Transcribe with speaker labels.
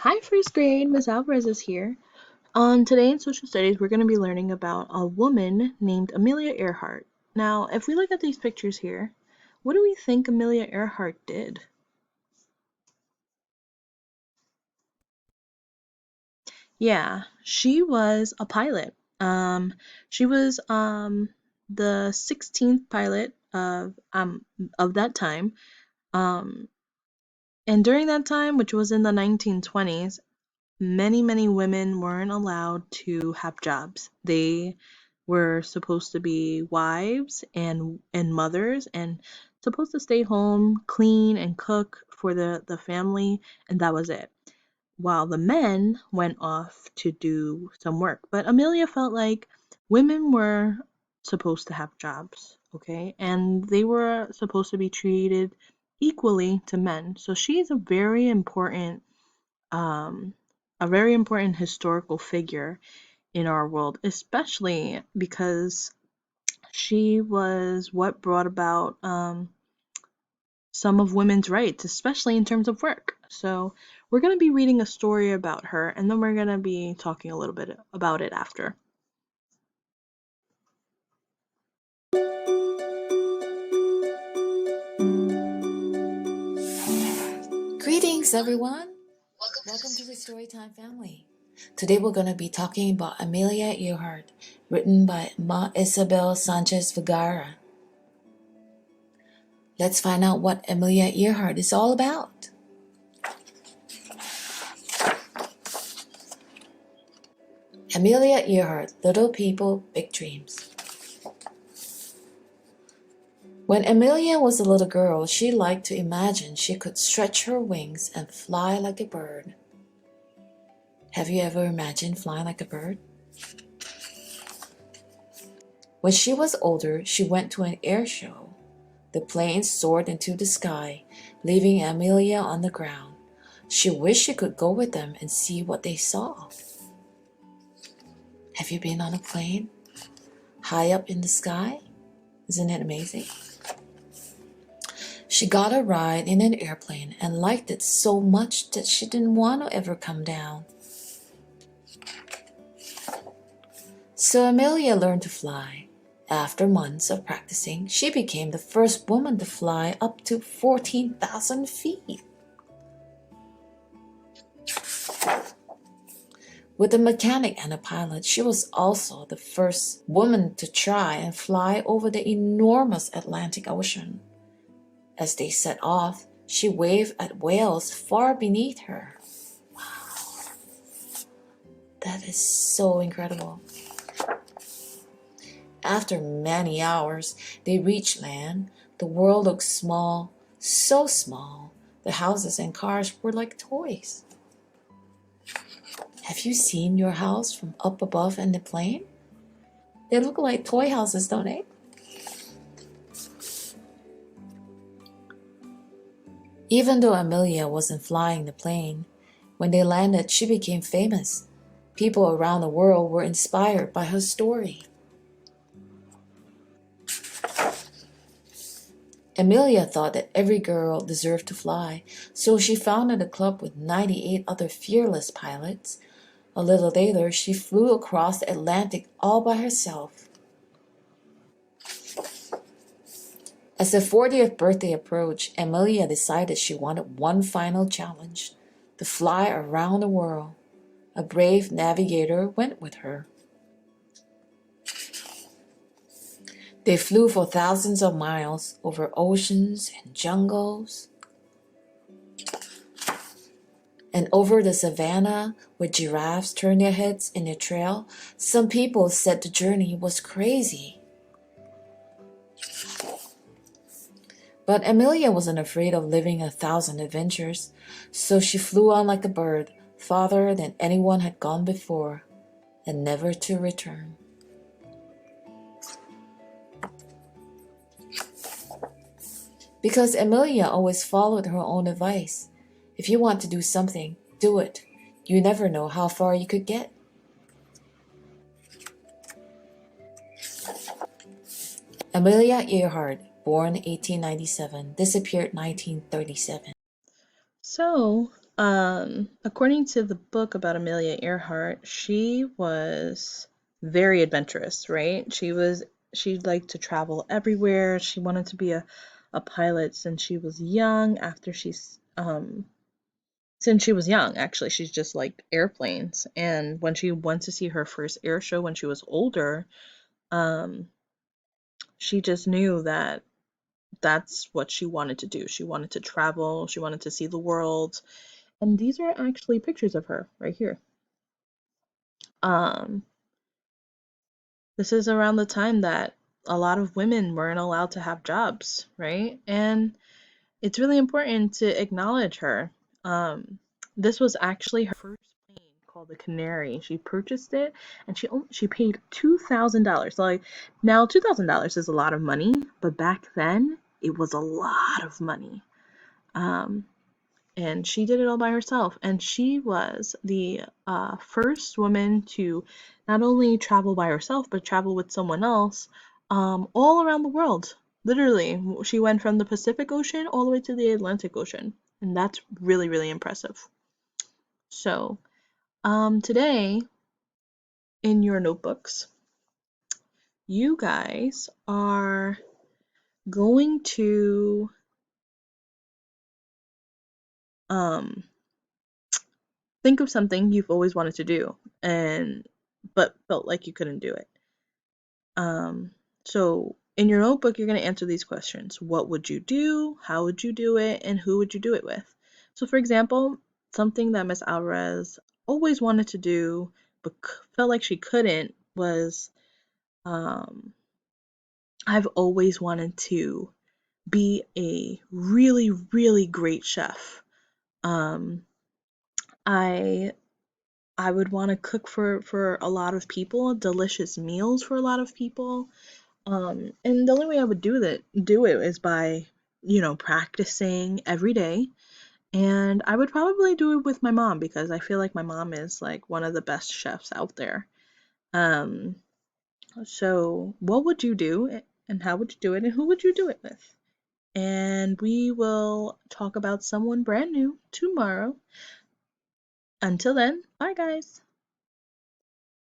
Speaker 1: Hi, first grade. Miss Alvarez is here. Today in social studies, we're going to be learning about a woman named Amelia Earhart. Now, if we look at these pictures here, what do we think Amelia Earhart did? Yeah, she was a pilot. She was the 16th pilot of that time. Um, and during that time, which was in the 1920s, many women weren't allowed to have jobs. They were supposed to be wives and mothers and supposed to stay home, clean and cook for the family, and that was it. While the men went off to do some work. But Amelia felt like women were supposed to have jobs, okay? And they were supposed to be treated equally to men. So she's um, a very important historical figure in our world, especially because she was what brought about some of women's rights, especially in terms of work. So we're going to be reading a story about her, and then we're going to be talking a little bit about it after.
Speaker 2: Greetings, everyone. Welcome to the Storytime family. Today we're going to be talking about Amelia Earhart, written by Maria Isabel Sanchez Vergara. Let's find out what Amelia Earhart is all about. Amelia Earhart, Little People, Big Dreams. When Amelia was a little girl, she liked to imagine she could stretch her wings and fly like a bird. Have you ever imagined flying like a bird? When she was older, she went to an air show. The planes soared into the sky, leaving Amelia on the ground. She wished she could go with them and see what they saw. Have you been on a plane? High up in the sky? Isn't it amazing? She got a ride in an airplane and liked it so much that she didn't want to ever come down. So Amelia learned to fly. After months of practicing, she became the first woman to fly up to 14,000 feet. With a mechanic and a pilot, she was also the first woman to try and fly over the enormous Atlantic Ocean. As they set off, she waved at whales far beneath her. Wow, that is so incredible. After many hours, they reached land. The world looked small, so small. The houses and cars were like toys. Have you seen your house from up above in the plane? They look like toy houses, don't they? Even though Amelia wasn't flying the plane, when they landed, she became famous. People around the world were inspired by her story. Amelia thought that every girl deserved to fly, so she founded a club with 98 other fearless pilots. A little later, she flew across the Atlantic all by herself. As her 40th birthday approached, Amelia decided she wanted one final challenge: to fly around the world. A brave navigator went with her. They flew for thousands of miles over oceans and jungles, and over the savannah where giraffes turned their heads in their trail. Some people said the journey was crazy. But Amelia wasn't afraid of living 1,000 adventures, so she flew on like a bird, farther than anyone had gone before, and never to return. Because Amelia always followed her own advice. If you want to do something, do it. You never know how far you could get. Amelia Earhart, born 1897, disappeared 1937.
Speaker 1: So, According to the book about Amelia Earhart, she was very adventurous, right? She liked to travel everywhere. She wanted to be a pilot since she was young. Since she was young, actually, she's just liked airplanes. And when she went to see her first air show when she was older, um, she just knew that that's what she wanted to do. She wanted to travel, she wanted to see the world. And these are actually pictures of her right here. Um, this is around the time that a lot of women weren't allowed to have jobs, right? And it's really important to acknowledge her. Um, this was actually her first plane called the Canary. She purchased it and she paid $2,000. Like now $2,000 is a lot of money, but back then it was a lot of money. Um, and she did it all by herself. And she was the first woman to not only travel by herself, but travel with someone else all around the world. Literally, she went from the Pacific Ocean all the way to the Atlantic Ocean. And that's really, really impressive. So, today in your notebooks, you guys are going to um, think of something you've always wanted to do and but felt like you couldn't do it. So in your notebook, you're going to answer these questions. What would you do? How would you do it? And who would you do it with? So for example, something that Miss Alvarez always wanted to do but felt like she couldn't was um, I've always wanted to be a really, really great chef. Um, I I would want to cook for a lot of people, delicious meals for a lot of people. And the only way I would do it is by, practicing every day. And I would probably do it with my mom because I feel like my mom is like one of the best chefs out there. Um, so what would you do and how would you do it and who would you do it with? And we will talk about someone brand new tomorrow. Until then, bye guys.